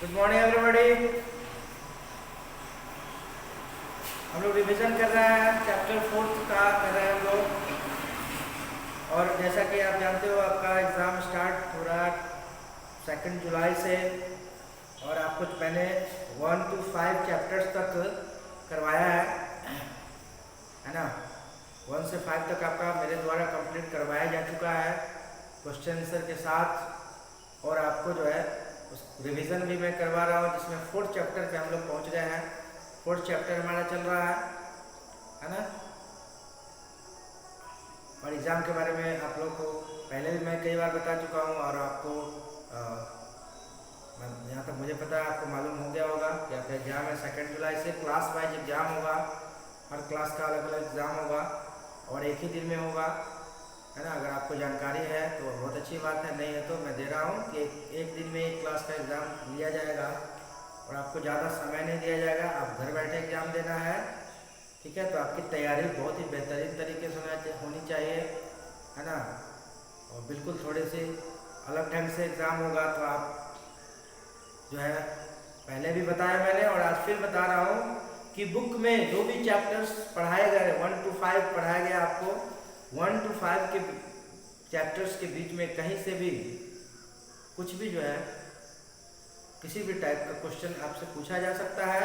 Good morning everybody. हम लोग revision कर रहे हैं, चैप्टर 4 का कर रहे हैं हम लोग। और जैसा कि आप जानते हो आपका एग्ज़ाम स्टार्ट हो रहा है 2 जुलाई से, और आपको मैंने 1 to 5 चैप्टर्स तक करवाया है ना। 1 से 5 तक आपका मेरे द्वारा कंप्लीट करवाया जा चुका है क्वेश्चन आंसर के साथ। और आपको जो है उस रिवीजन भी मैं करवा रहा हूँ, जिसमें 4th चैप्टर पे हम लोग पहुँच गए हैं। 4th चैप्टर हमारा चल रहा है ना। और एग्ज़ाम के बारे में आप लोग को पहले भी मैं कई बार बता चुका हूँ, और आपको यहाँ तक मुझे पता है आपको मालूम हो गया होगा कि आपका एग्ज़ाम है 2 जुलाई से। क्लास वाइज एग्ज़ाम होगा, हर क्लास का अलग अलग एग्ज़ाम होगा और एक ही दिन में होगा, है ना। अगर आपको जानकारी है तो बहुत अच्छी बात है, नहीं है तो मैं दे रहा हूँ कि एक दिन में एक क्लास का एग्ज़ाम लिया जाएगा और आपको ज़्यादा समय नहीं दिया जाएगा। आप घर बैठे एग्ज़ाम देना है, ठीक है। तो आपकी तैयारी बहुत ही बेहतरीन तरीके से होनी चाहिए, है ना। और बिल्कुल थोड़े से अलग ढंग से एग्ज़ाम होगा। तो आप जो है पहले भी बताया मैंने और आज फिर बता रहा हूँ कि बुक में जो भी चैप्टर्स पढ़ाए गए 1 to 5 पढ़ाया गया आपको, 1 to 5 के चैप्टर्स के बीच में कहीं से भी कुछ भी जो है किसी भी टाइप का क्वेश्चन आपसे पूछा जा सकता है।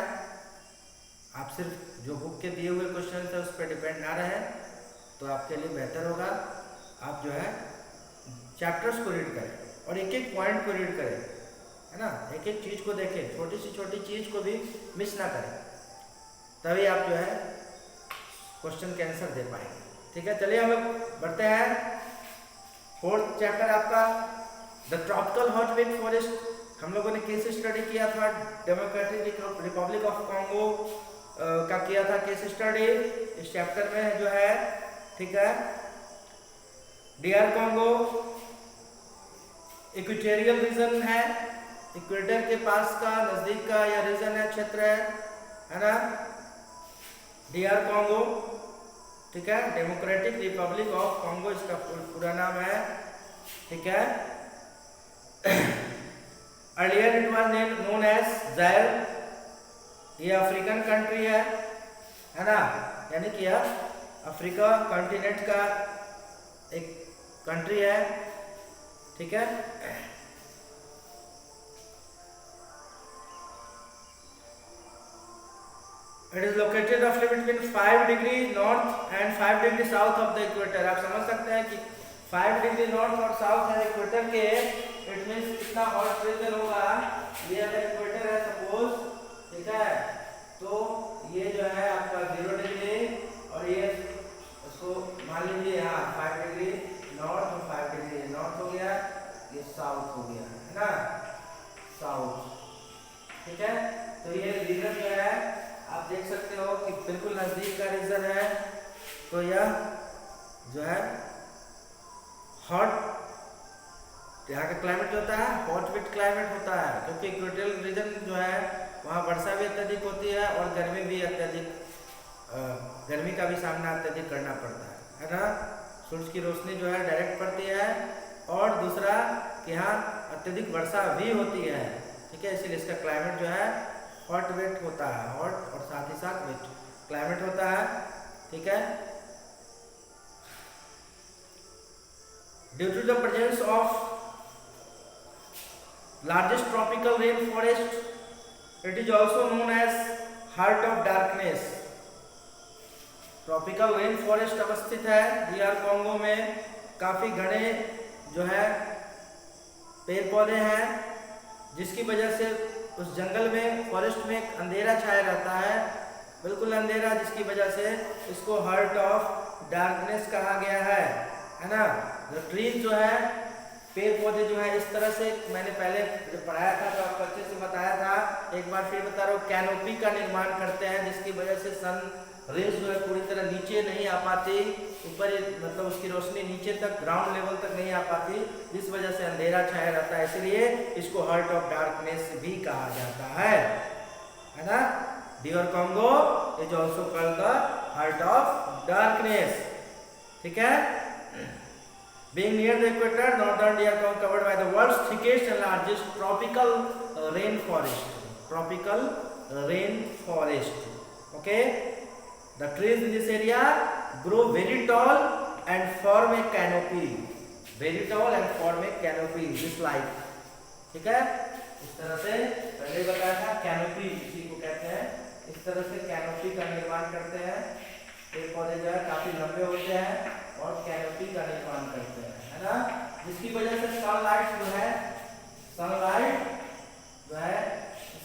आप सिर्फ जो बुक के दिए हुए क्वेश्चन है उस पर डिपेंड ना रहे तो आपके लिए बेहतर होगा। आप जो है चैप्टर्स को रीड करें और एक एक पॉइंट को रीड करें, है ना। एक एक चीज़ को देखें, छोटी सी छोटी चीज़ को भी मिस ना करें, तभी आप जो है क्वेश्चन के आंसर दे पाएंगे, ठीक है। चलिए हम लोग बढ़ते हैं। 4th चैप्टर आपका द ट्रॉपिकल हॉटवेट फॉरेस्ट। हम लोगों ने केस स्टडी किया था, डेमोक्रेटिक रिपब्लिक ऑफ कॉन्गो का किया था केस स्टडी। इस चैप्टर में जो है, ठीक है, डीआर कॉन्गो इक्वेटोरियल रीजन है, इक्वेटर के पास का नजदीक का यह रीजन है, क्षेत्र है ना। डीआर कॉन्गो, ठीक है, डेमोक्रेटिक रिपब्लिक ऑफ कॉन्गो इसका पूरा नाम है, ठीक है। Earlier it was known as Zaire. ये अफ्रीकन कंट्री है ना, यानी कि यह अफ्रीका कॉन्टिनेंट का एक कंट्री है, ठीक है। It is located roughly between 5 degree north and 5 degree south of the equator। आप समझ सकते हैं कि 5 डिग्री नॉर्थ और साउथ है इक्वेटर के, इट मींस कितना हॉट रीजन होगा। ये अगर इक्वेटर है सपोज, ठीक है, तो ये जो है आपका 0 डिग्री और ये इसको मान लीजिए यहाँ 5 डिग्री नॉर्थ और 5 डिग्री नॉर्थ हो गया, ये साउथ हो गया, है ना, साउथ, ठीक है। तो ये रीजन जो है आप देख सकते हो कि बिल्कुल नजदीक का रीजन है। तो यह जो है हॉट, यहाँ का क्लाइमेट होता है हॉट विट क्लाइमेट होता है, क्योंकि इक्वेटोरियल रीजन जो है वहाँ वर्षा भी अत्यधिक होती है और गर्मी भी अत्यधिक, गर्मी का भी सामना अत्यधिक करना पड़ता है ना। सूरज की रोशनी जो है डायरेक्ट पड़ती है, और दूसरा कि यहाँ अत्यधिक वर्षा भी होती है, ठीक है। इसलिए इसका क्लाइमेट जो है हॉट वेट होता है, हॉट और साथ ही साथ वेट क्लाइमेट होता है, ठीक है। Due to the presence of largest tropical rain forest, it is also known as heart of darkness. Tropical rain forest अवस्थित है डीआर कॉन्गो में। काफी घने जो है पेड़ पौधे हैं, जिसकी वजह से उस जंगल में, फॉरेस्ट में एक अंधेरा छाया रहता है, बिल्कुल अंधेरा, जिसकी वजह से इसको हार्ट ऑफ डार्कनेस कहा गया है ना। जो ट्रीज जो है, पेड़ पौधे जो है इस तरह से, मैंने पहले जब पढ़ाया था तो आपको अच्छे से बताया था, एक बार फिर बता रहा हूँ, कैनोपी का निर्माण करते हैं, जिसकी वजह से सन रेज जो है पूरी तरह नीचे नहीं आ पाती, ऊपर मतलब उसकी रोशनी नीचे तक, ग्राउंड लेवल तक नहीं आ पाती, जिस वजह से अंधेरा छाया रहता है, इसलिए इसको हार्ट ऑफ डार्कनेस भी कहा जाता है ना। DR Congo is also called the heart of darkness, ठीक है। Being near the equator, northern DR Congo covered by the world's thickest and largest tropical rain forest, tropical rain forest. Okay, the trees in this area grow very tall and form a canopy, very tall and form a canopy just like. ठीक है, इस तरह से पहले बताया था canopy इसी को कहते हैं. इस तरह से कैनोपी का निर्माण करते हैं. पेड़ पौधे जो है काफी लंबे होते हैं और कैनोपी का निर्माण करते हैं, है ना, जिसकी वजह से सनलाइट जो है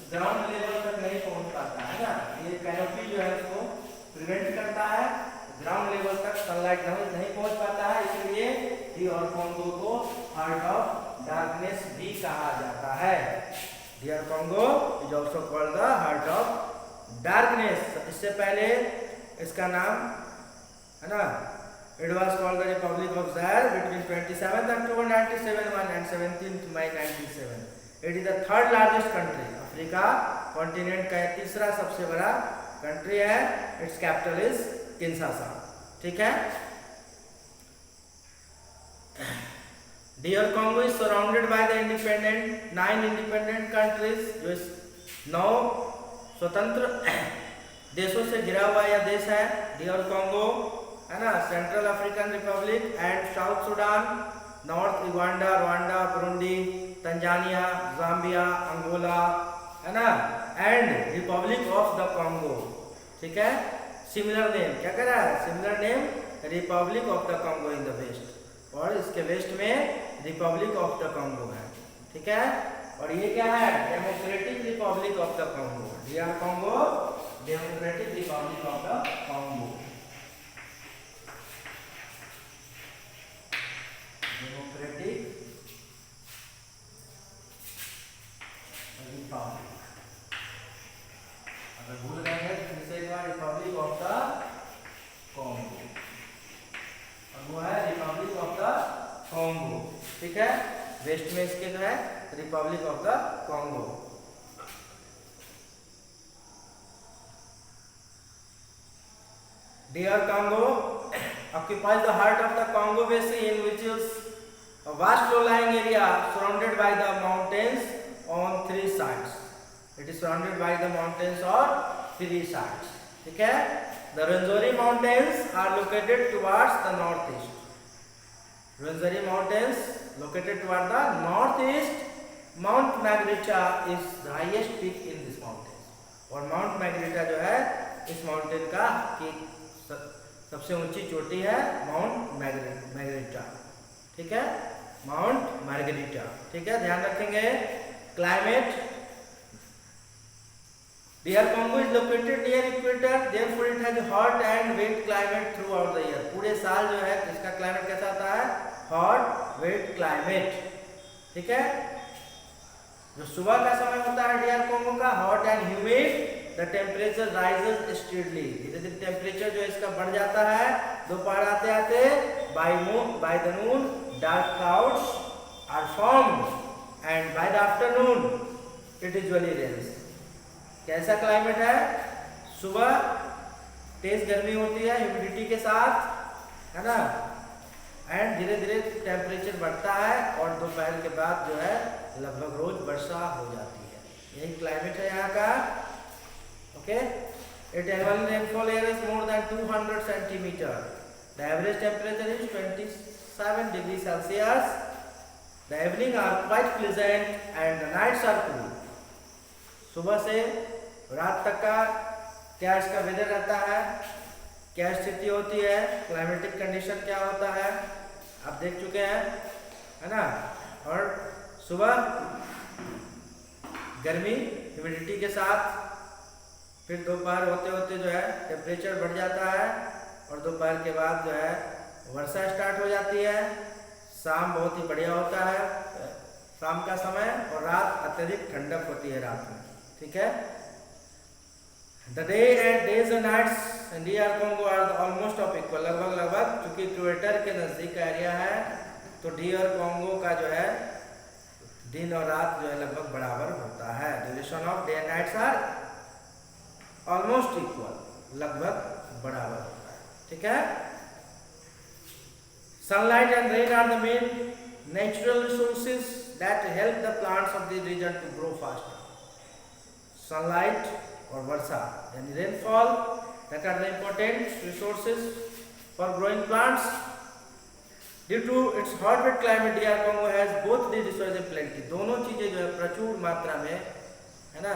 ग्राउंड लेवल तक नहीं पहुंच पाता है ना. ये कैनोपी जो है उसको प्रिवेंट करता है, ग्राउंड लेवल तक सनलाइट नहीं पहुंच पाता है. इसलिए डियर कॉन्गो को हार्ट ऑफ डार्कनेस भी कहा जाता है. DR Congo is also called the heart of Darkness. इससे पहले इसका नाम है ना, it was called the Republic of Zaire between 27 October 1971 and 17 May 1997. It is the third largest country. Africa continent का तीसरा सबसे बड़ा कंट्री है. Its capital is Kinshasa. ठीक है. DR Congo is surrounded by the independent 9 independent countries. जो 9 स्वतंत्र देशों से घिरा हुआ यह देश है डियर कॉन्गो, है ना. Central African Republic and South Sudan, north Uganda, Rwanda, Burundi, Tanzania, Zambia, Angola, है ना, and Republic of the Congo. ठीक है. सिमिलर नेम क्या कह रहा है, similar name Republic of the Congo in the west, और इसके वेस्ट में रिपब्लिक ऑफ द कॉन्गो है. ठीक है. और ये क्या है, Democratic Republic of the Congo. DR Congo Democratic Republic of the Congo. Democratic Republic, अगर भूल गए हैं तो फिर से एक बार, रिपब्लिक ऑफ द कॉन्गो, और वो है रिपब्लिक ऑफ द कॉन्गो. ठीक है. वेस्ट में इसके जो है Republic of the Congo. DR Congo occupies the heart of the Congo basin, which is a vast low-lying area surrounded by the mountains on 3 sides. It is surrounded by the mountains on 3 sides. ठीक है. The Rwenzori mountains are located towards the northeast. Rwenzori mountains located toward the northeast. Mount Margarita is the highest peak in this mountain. और Mount Margarita जो है इस mountain का सबसे ऊंची चोटी है माउंट मार्गरेटा. ठीक है. Mount Margherita. ठीक है. ध्यान रखेंगे. Climate, DR Congo is located near equator, therefore it has hot and wet climate throughout the year. पूरे साल जो है इसका क्लाइमेट कैसा होता है, हॉट वेट क्लाइमेट. ठीक है. जो सुबह का समय होता है डियर कॉन्गो का, hot and humid, the temperature rises steadily. धीरे धीरे टेम्परेचर जो इसका बढ़ जाता है. दोपहर आते आते by the noon dark clouds are formed and by the afternoon it usually rains. कैसा क्लाइमेट है, सुबह तेज गर्मी होती है ह्यूमिडिटी के साथ, है ना, एंड धीरे धीरे टेम्परेचर बढ़ता है और दोपहर के बाद जो है लगभग रोज वर्षा हो जाती है. यही क्लाइमेट है यहाँ का. Okay, its annual rainfall area is more than 200 centimeter. The average temperature is 27 degrees Celsius. The evening are quite pleasant and the nights are cool. सुबह से रात तक का क्या इसका वेदर रहता है, क्या स्थिति होती है, क्लाइमेटिक कंडीशन क्या होता है, आप देख चुके हैं, है ना. और सुबह गर्मी ह्यूमिडिटी के साथ, फिर दोपहर होते होते जो है टेम्परेचर बढ़ जाता है और दोपहर के बाद जो है वर्षा स्टार्ट हो जाती है. शाम बहुत ही बढ़िया होता है, शाम का समय, और रात अत्यधिक ठंडक होती है रात में. ठीक है. The days and nights in DR Congo are almost of equal. लगभग चूंकि इक्वेटर के नजदीक का एरिया है तो डियर कॉन्गो का जो है दिन और रात जो है लगभग बराबर होता है. Duration of day and nights are almost equal, लगभग बराबर होता है. ठीक है. Sunlight and rain are the main natural resources that help the plants of the region to grow faster. Sunlight or varsa, yani rainfall, that are the important resources for growing plants. Due to its hot wet climate, DR Congo has both the resources plenty. दोनों चीजें जो है प्रचुर मात्रा में है ना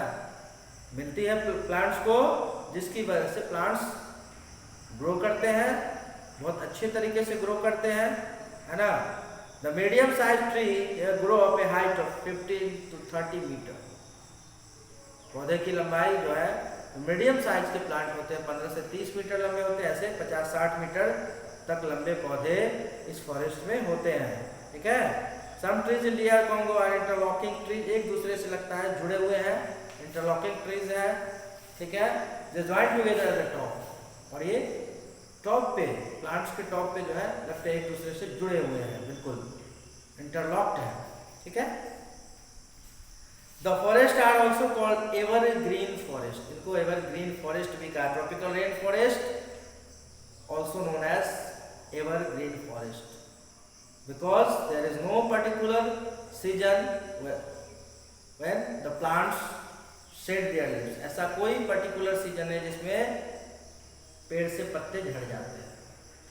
मिलती है प्लांट्स को, जिसकी वजह से प्लांट्स ग्रो करते हैं, बहुत अच्छे तरीके से ग्रो करते हैं, है ना। The medium size tree grow up a height of 15 to 30 metre. पौधे की लंबाई जो है मीडियम साइज के प्लांट होते हैं, 15 से 30 मीटर लंबे होते हैं, ऐसे 50-60 मीटर तक लंबे पौधे इस फॉरेस्ट में होते हैं, ठीक है। Some trees in DR Congo are interlocking trees, एक दूसरे से लगता है जुड़े हुए हैं, इंटरलॉकिंग ट्रीज है, ठीक है, जो joint together at the top, और ये टॉप पे प्लांट्स के टॉप पे जो है लगते हैं एक दूसरे से जुड़े हुए हैं, बिल्कुल इंटरलॉक्ड है, ठीक है। The forest are also called evergreen forest, इनको एवरग्रीन फॉरेस्ट भी कहा, tropical rain forest also known as evergreen forest, because there is no particular season when the plants shed their leaves, ऐसा कोई particular season है जिसमें पेड़ से पत्ते झड़ जाते हैं,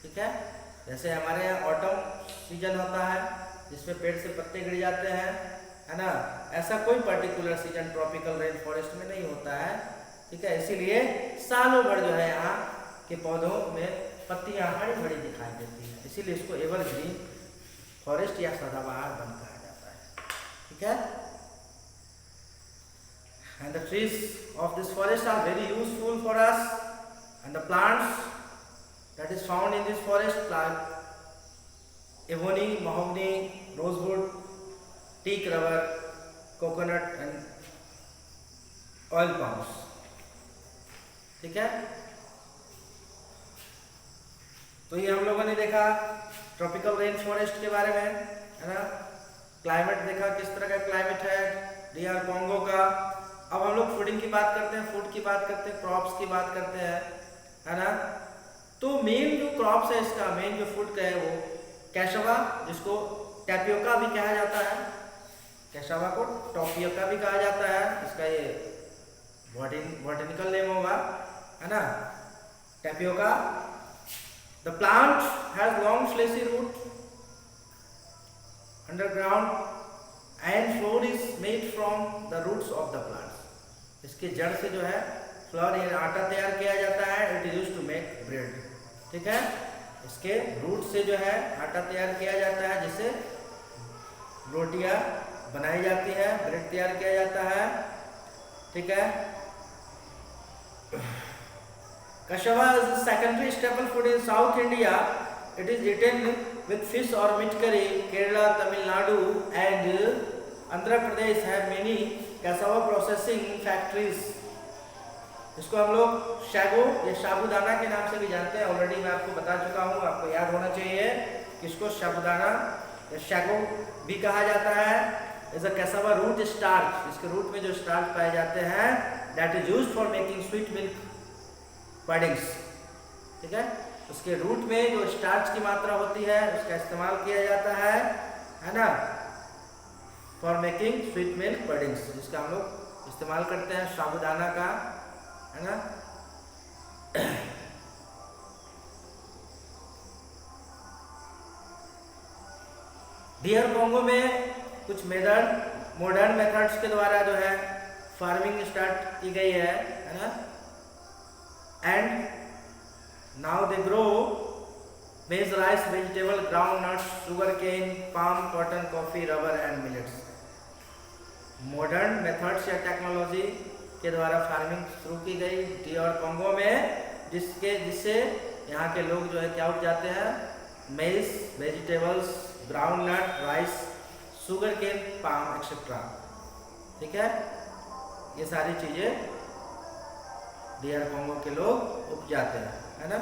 ठीक है। जैसे हमारे यहाँ ऑटम सीजन होता है जिसमें पेड़ से पत्ते गिर जाते हैं, है ना, ऐसा कोई particular season tropical rain forest में नहीं होता है, ठीक है। इसीलिए सालों भर जो है यहाँ के पौधों में पत्तियां हरी भरी दिखाई देती है, इसीलिए इसको एवरग्रीन फॉरेस्ट या सदाबहार वन कहा जाता है, ठीक है। And the trees of this forest are very useful for us, and the plants that is found in this forest like ebony, mahogany, rosewood, teak, rubber, coconut and oil palms, ठीक है। तो ये हम लोगों ने देखा ट्रॉपिकल रेन फॉरेस्ट के बारे में, है ना, क्लाइमेट देखा किस तरह का क्लाइमेट है DR Congo का। अब हम लोग फूडिंग की बात करते हैं, फूड की बात करते हैं, क्रॉप्स की बात करते हैं, है ना। तो मेन जो क्रॉप्स है इसका, मेन जो फूड का है वो कैशवा, जिसको टैपियोका भी कहा जाता है, कैशवा को टोपियोका भी कहा जाता है, इसका ये बॉटनिकल नेम होगा, है ना, tapioca. The plant has long fleshy root underground and flour is made from the roots of the plants. इसके जड़ से जो है फ्लोर या आटा तैयार किया जाता है, it is used to make bread, ठीक है। इसके रूट से जो है आटा तैयार किया जाता है, जिससे रोटियां बनाई जाती है, ब्रेड तैयार किया जाता है, ठीक है। Cassava is the secondary staple food in South India. It is eaten with fish or meat curry. Kerala, Tamil Nadu and Andhra Pradesh have many cassava processing factories. इसको हम लोग शैगो या साबूदाना के नाम से भी जानते हैं, ऑलरेडी मैं आपको बता चुका हूँ, आपको याद होना चाहिए कि इसको साबूदाना या शैगो भी कहा जाता है। Is a cassava root starch, इसके रूट में जो स्टार्च पाए जाते हैं, that is used for making sweet milk puddings, ठीक है। उसके रूट में जो स्टार्च की मात्रा होती है उसका इस्तेमाल किया जाता है ना, फॉर मेकिंग स्वीट मिल्क पडिंग्स, जिसका हम लोग इस्तेमाल करते हैं साबूदाना का, है ना। DR Congo में कुछ मॉडर्न मेथड्स के द्वारा जो है फार्मिंग स्टार्ट की गई है ना। And now they grow maize, rice, vegetable, groundnuts, sugarcane, palm, cotton, coffee, rubber and millets. Modern methods या टेक्नोलॉजी के द्वारा फार्मिंग शुरू की गई DR Congo में, जिससे यहाँ के लोग जो है क्या उपजाते हैं, maize, vegetables, groundnut, rice, sugar cane, palm etcetera, ठीक है। ये सारी चीजें DR Congo के लोग उपजाते हैं, है ना।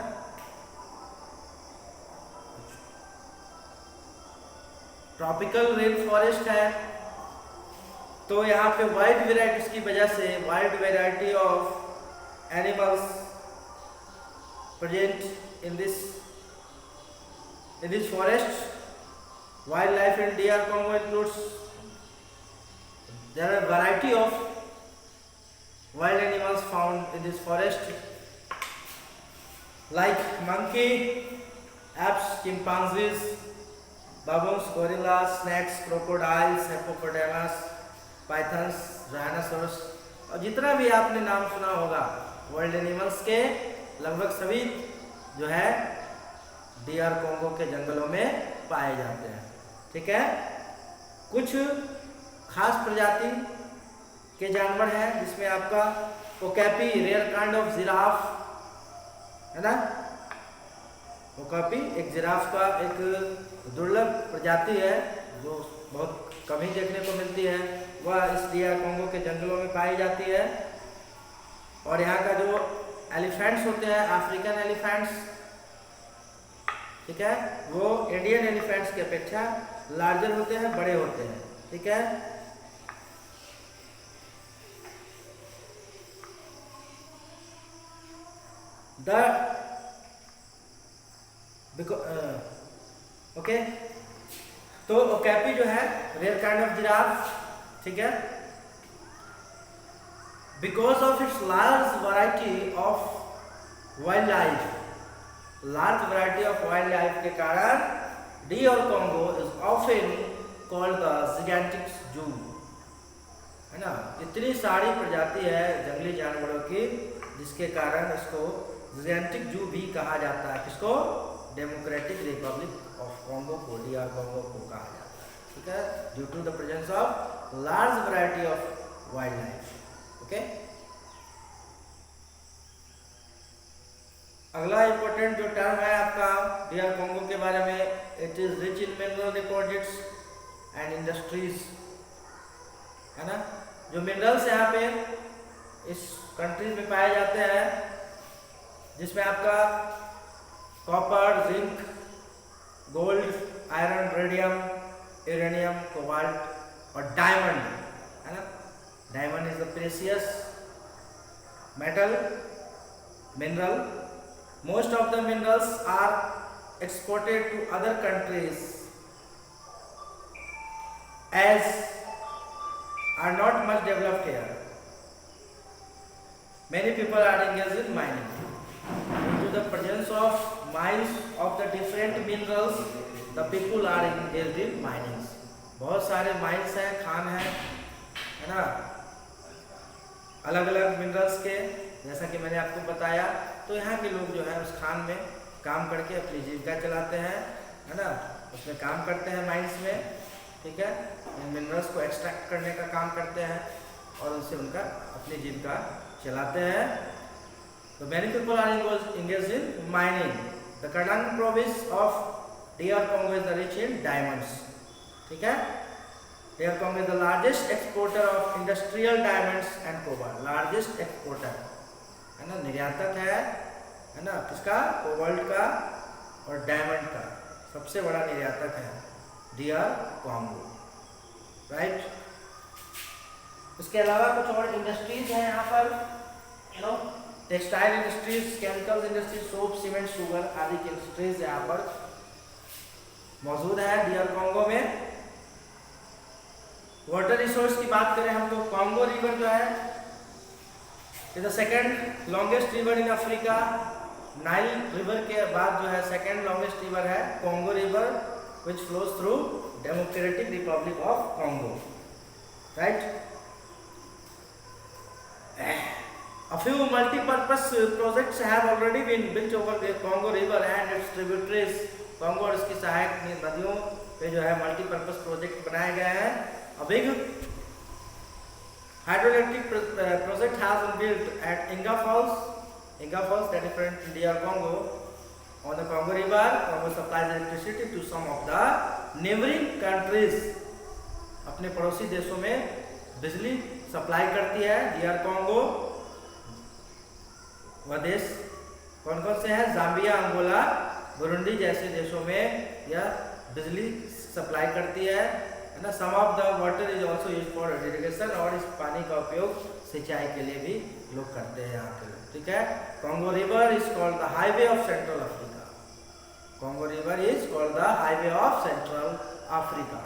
ट्रॉपिकल रेन फॉरेस्ट है तो यहाँ पे वाइड वेराइटीज की वजह से wide variety of animals present in this forest Wildlife in DR Congo includes, there are a variety of wild animals found in this forest like monkey, apes, chimpanzees, baboons, gorillas, snakes, crocodiles, hippopotamus, pythons, rhinoceros और जितना भी आपने नाम सुना होगा world animals के लगभग सभी जो है DR कोंगो के जंगलों में पाए जाते हैं। ठीक है, कुछ खास प्रजाति के जानवर हैं जिसमें आपका ओकैपी, रेयर काइंड ऑफ जिराफ है ना। ओकापी एक जिराफ का एक दुर्लभ प्रजाति है जो बहुत कम ही देखने को मिलती है, वह इस DR कोंगो के जंगलों में पाई जाती है। और यहाँ का जो एलिफेंट्स होते हैं, अफ्रीकन एलिफेंट्स, ठीक है, वो इंडियन एलिफेंट्स की अपेक्षा लार्जर होते हैं, बड़े होते हैं। ठीक है, ओके, तो ओकैपी जो है रेयर काइंड ऑफ जिराफ, ठीक है, because of its large variety of wild life, large variety of wild life के कारण DR Congo is often called the gigantic zoo, है ना। इतनी सारी प्रजाति है जंगली जानवरों की जिसके कारण इसको जिगैंटिक जू भी कहा जाता है। किसको? डेमोक्रेटिक रिपब्लिक ऑफ कोंगो को, DR कोंगो को कहा जाता है। ठीक है, due to the presence of large variety of wild life. Okay, अगला इंपॉर्टेंट जो टर्म है आपका DR कोंगो के बारे में, it is rich in mineral deposits and industries, है ना। जो मिनरल्स यहाँ पे इस कंट्री में पाए जाते हैं जिसमें आपका copper, zinc, gold, iron, radium, uranium, cobalt और डायमंड, है ना। Diamond is the precious metal mineral. Most of the minerals are exported to other countries as are not much developed here. Many people are engaged in mining. Due to the presence of mines of the different minerals, the people are engaged in mining. बहुत सारे mines हैं, खान है ना, अलग अलग minerals के, जैसा कि मैंने आपको बताया। तो यहाँ के लोग जो है उस खान में काम करके अपनी जीविका चलाते हैं, है ना, उसमें काम करते हैं माइंस में। ठीक है, इन मिनरल्स को एक्सट्रैक्ट करने का काम करते हैं और उनसे उनका अपनी जीविका चलाते हैं। तो many people are engaged in mining. The Kadang province of DR Congo is rich in diamonds. ठीक है, DR Congo is the largest exporter of industrial diamonds and cobalt. Largest exporter, है ना, निर्यातक है ना, किसका? कोबाल्ट का और डायमंड का सबसे बड़ा निर्यातक है DR कोंगो, राइट। उसके अलावा कुछ और इंडस्ट्रीज हैं यहाँ पर, you know, textile industries, chemicals industries, soap, cement, sugar आदि की इंडस्ट्रीज यहाँ पर मौजूद है DR कोंगो में। वाटर रिसोर्स की बात करें हम तो कोंगो रिवर जो है is the second longest river in Africa. Nile river के बाद जो है सेकंड लॉन्गेस्ट रिवर है Congo river, which flows through Democratic Republic of Congo, right? A few multi-purpose projects have already been built over the Congo River and its tributaries. Congo और इसकी सहायक नदियों पे जो है मल्टीपर्पज प्रोजेक्ट बनाए गए हैं। A big hydroelectric project has been built at Inga Falls, that is present in DR Congo. On the Congo River, Congo supplies electricity to some of the neighboring countries. अपने पड़ोसी देशों में बिजली supply करती है DR कोंगो। वह देश कौन कौन से हैं? जाम्बिया, अंगोला, बुरुंडी जैसे देशों में यह बिजली सप्लाई करती है ना। Some of the water is also use for irrigation, और इस पानी का उपयोग सिंचाई के लिए भी लोग करते हैं यहाँ के लोग। ठीक है, Congo river is called the highway of central Africa. Congo River is called the highway of Central Africa.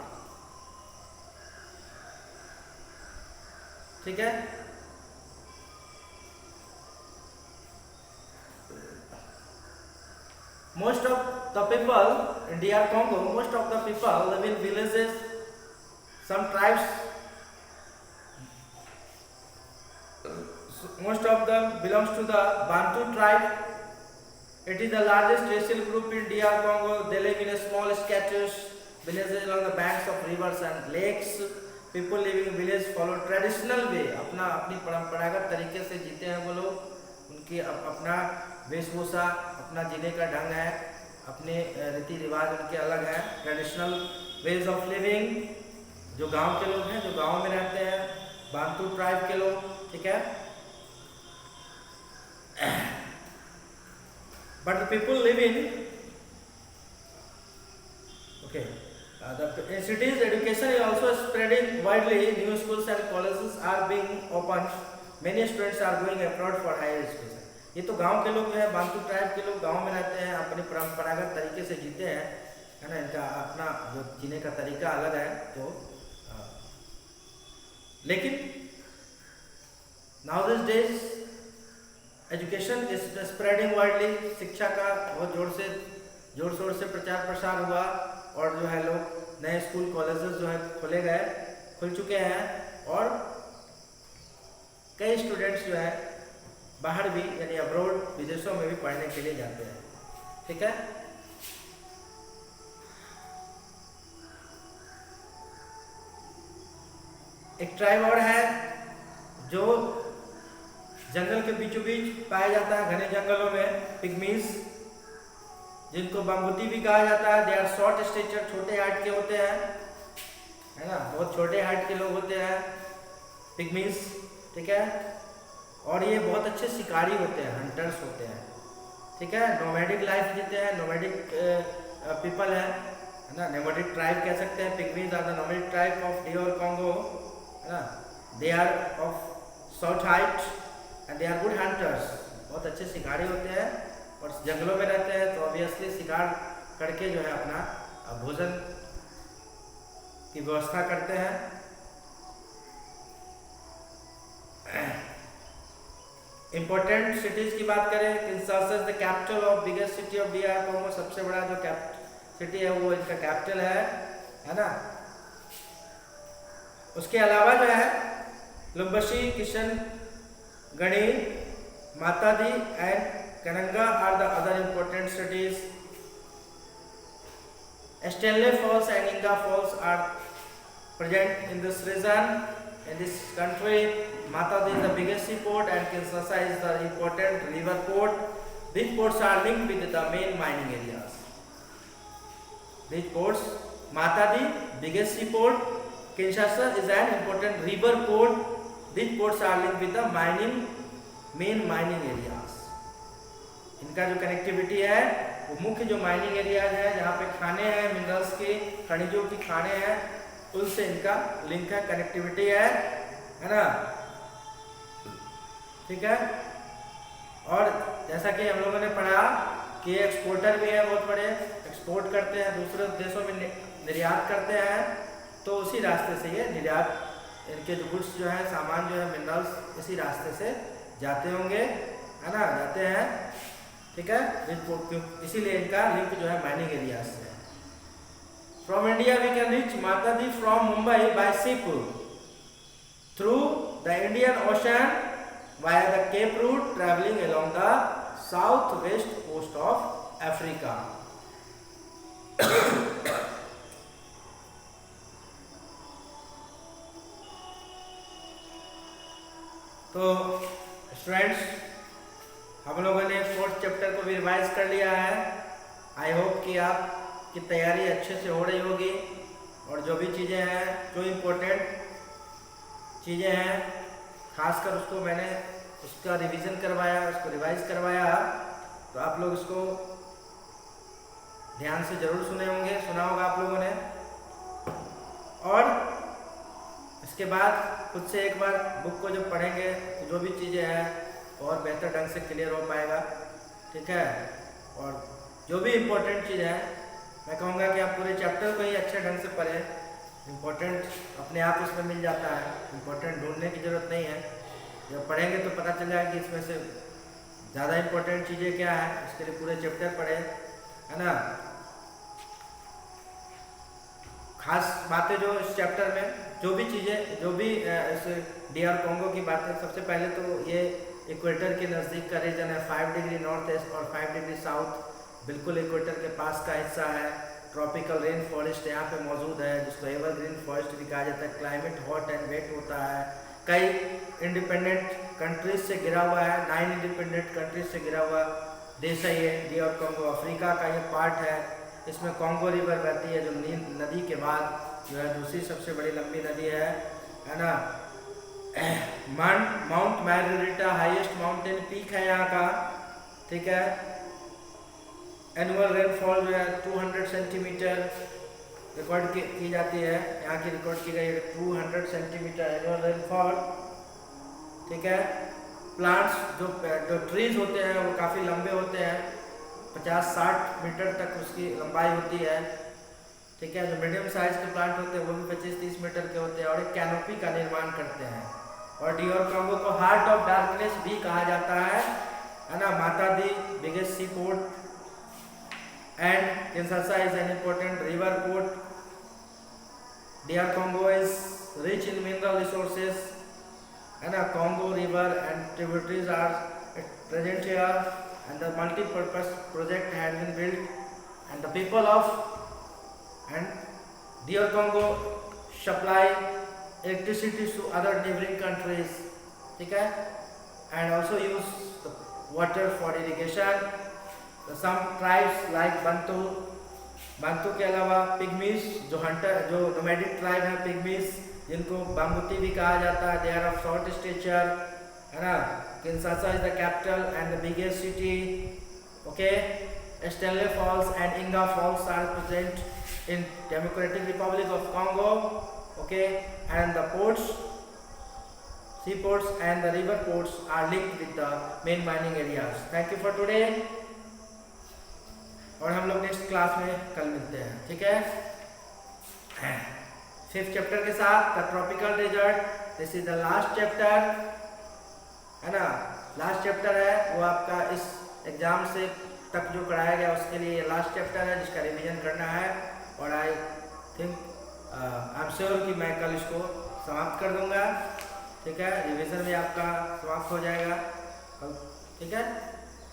ठीक है, most of the people in DR Congo, most of the people live in villages. Some tribes, most of them belongs to the Bantu tribe. It is the largest racial group in DR Congo. They live in a small scattered villages along the banks of rivers and lakes. People living in village follow traditional way. अपनी परंपरागत तरीके से जीते हैं वो लोग। उनकी अपना वेशभूषा, अपना जीने का ढंग है, अपने रीति रिवाज उनके अलग हैं। ट्रेडिशनल वेज ऑफ लिविंग, जो गांव के लोग हैं, जो गांव में रहते हैं, बांतू ट्राइब के लोग। ठीक है, but the people live in the cities. Education is also spreading widely. New schools and colleges are being opened. Many students are going abroad for higher education. ये तो गांव के लोग हैं, बांतू ट्राइब के लोग गांव में रहते हैं, अपने परंपरागत तरीके से जीते हैं, है ना। इनका अपना जो जीने का तरीका अलग है। तो लेकिन now this days education is spreading widely. शिक्षा का बहुत जोर शोर से प्रचार प्रसार हुआ, और जो है लोग नए स्कूल कॉलेजेस जो है खुल चुके हैं, और कई स्टूडेंट्स जो है बाहर भी, यानी अब्रॉड, विदेशों में भी पढ़ने के लिए जाते हैं। ठीक है, एक ट्राइब और है जो जंगल के बीचों बीच पाया जाता है, घने जंगलों में, पिग्मीज, जिनको बम्बूती भी कहा जाता है। दे आर शॉर्ट स्टेचर, छोटे हाइट के होते हैं, है ना, बहुत छोटे हाइट के लोग होते हैं पिग्मीज। ठीक है, और ये बहुत अच्छे शिकारी होते हैं, हंटर्स होते हैं। ठीक है, नोमैडिक लाइफ जीते हैं, नोमैडिक पीपल है ना, नोमैडिक ट्राइब कह सकते हैं। Pygmies are the nomadic tribe of DR Congo, है ना। They are of short height and they are good hunters, बहुत अच्छे शिकारी होते हैं और जंगलों में रहते हैं, तो ऑब्वियसली शिकार करके जो है अपना भोजन की व्यवस्था करते हैं। इंपॉर्टेंट सिटीज की बात करें, Kinshasa is the capital of biggest city of DR Congo। सबसे बड़ा जो सिटी है वो इसका कैपिटल है ना। उसके अलावा जो है Lubumbashi, Kisangani, Matadi and Kananga are the other important cities. Stanley Falls and Inga Falls are present in this region. In this country, Matadi is the biggest seaport and Kinshasa is the important river port. These ports are linked with the main mining areas. These ports, Matadi, biggest seaport, Kinshasa is an important river port. These ports are linked with the main mining areas. इनका जो connectivity है वो मुख्य जो mining areas है, जहाँ पे खाने हैं, मिनरल्स की, खनिजों की खाने हैं, उनसे इनका लिंक है, कनेक्टिविटी है ना। ठीक है, और जैसा कि हम लोगों ने पढ़ा कि एक्सपोर्टर भी है, बहुत बड़े एक्सपोर्ट करते हैं, दूसरे देशों में निर्यात करते हैं, तो उसी रास्ते से ये निर्यात, इनके जो गुड्स जो है, सामान जो है, मिनरल्स, इसी रास्ते से जाते होंगे, है ना, जाते हैं। ठीक है, इसीलिए इनका लिंक जो है माइनिंग एरिया से है। From India we can reach Matadi from Mumbai by ship through the Indian Ocean via the Cape route travelling along the south west coast of Africa. तो स्टूडेंट्स, हम लोगों ने 4th चैप्टर को भी रिवाइज कर लिया है। आई होप कि आपकी तैयारी अच्छे से हो रही होगी, और जो भी चीज़ें हैं, जो इम्पोर्टेंट चीज़ें हैं, खासकर उसको मैंने उसका रिवीजन करवाया, उसको रिवाइज करवाया, तो आप लोग इसको ध्यान से ज़रूर सुने होंगे, सुना होगा आप लोगों ने। और इसके बाद खुद से एक बार बुक को जब पढ़ेंगे तो जो भी चीज़ें हैं और बेहतर ढंग से क्लियर हो पाएगा। ठीक है, और जो भी इम्पोर्टेंट चीज़ है मैं कहूँगा कि आप पूरे चैप्टर को ही अच्छे ढंग से पढ़ें। इम्पोर्टेंट अपने आप इसमें मिल जाता है, इम्पोर्टेंट ढूंढने की ज़रूरत नहीं है। जब पढ़ेंगे तो पता चल जाएगा कि इसमें से ज़्यादा इम्पोर्टेंट चीज़ें क्या है, इसके लिए पूरे चैप्टर पढ़ें, है ना। खास बातें जो इस चैप्टर में जो भी चीज़ें, जो भी इस DR कॉन्गो की बातें, सबसे पहले तो ये इक्वेटर के नज़दीक का रीजन है। 5 डिग्री नॉर्थ ईस्ट और 5 डिग्री साउथ बिल्कुल इक्वेटर के पास का हिस्सा है। ट्रॉपिकल रेन फॉरेस्ट यहाँ पे मौजूद है, जिसको एवरग्रीन फॉरेस्ट भी कहा जाता है। क्लाइमेट हॉट एंड वेट होता है। कई इंडिपेंडेंट कंट्रीज से घिरा हुआ है, 9 इंडिपेंडेंट कंट्रीज से घिरा हुआ देश है ये DR कॉन्गो। अफ्रीका का ये पार्ट है। इसमें कॉन्गो रिवर बहती है, जो नील नदी के बाद जो है दूसरी सबसे बड़ी लंबी नदी है ना। माउंट मैरिटा हाईएस्ट माउंटेन पीक है यहाँ का, ठीक है। एनुअल रेनफॉल जो है 200 सेंटीमीटर रिकॉर्ड की जाती है, यहाँ की रिकॉर्ड की गई है 200 सेंटीमीटर एनुअल रेनफॉल, ठीक है। प्लांट्स जो ट्रीज होते हैं वो काफ़ी लंबे होते हैं, 50-60 मीटर तक उसकी लंबाई होती है, ठीक है। जो मीडियम साइज के प्लांट होते हैं वो भी 25-30 मीटर के होते हैं और एक कैनोपी का निर्माण करते हैं। और DR कॉन्गो को हार्ट ऑफ डार्कनेस भी कहा जाता है ना। Matadi biggest sea port and Kinshasa is an important river port. DR Congo is rich in mineral resources, and a Congo River and tributaries are present here, and the multi-purpose project has been built, and the people of and DR Congo supply electricity to other neighboring countries, ठीक है, and also use the water for irrigation. Some tribes like Bantu के अलावा पिग्मीज जो nomadic tribe है, पिग्मीज जिनको बाम्बूटी भी कहा जाता है, they are of short stature, है ना। Kinshasa is the capital and the biggest city, okay. Stanley Falls and Inga Falls are present in Democratic Republic of Congo, okay. And the ports, sea ports and the river ports are linked with the main mining areas. Thank you for today, और हम लोग next class में कल मिलते हैं, ठीक है। 5th chapter के साथ the tropical desert, this is the last chapter, है ना। लास्ट चैप्टर है वो आपका इस एग्जाम से तक जो कराया गया उसके लिए ये लास्ट चैप्टर है जिसका रिवीजन करना है। और I think I am sure कि मैं कल इसको समाप्त कर दूंगा, ठीक है। रिवीजन भी आपका समाप्त हो जाएगा कल, ठीक है।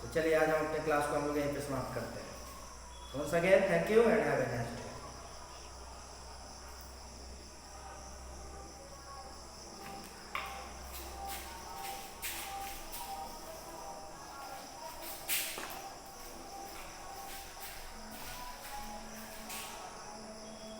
तो चलिए आज हम अपने क्लास को हम लोग यहीं पे समाप्त करते हैं। Once again, thank you and have a nice day.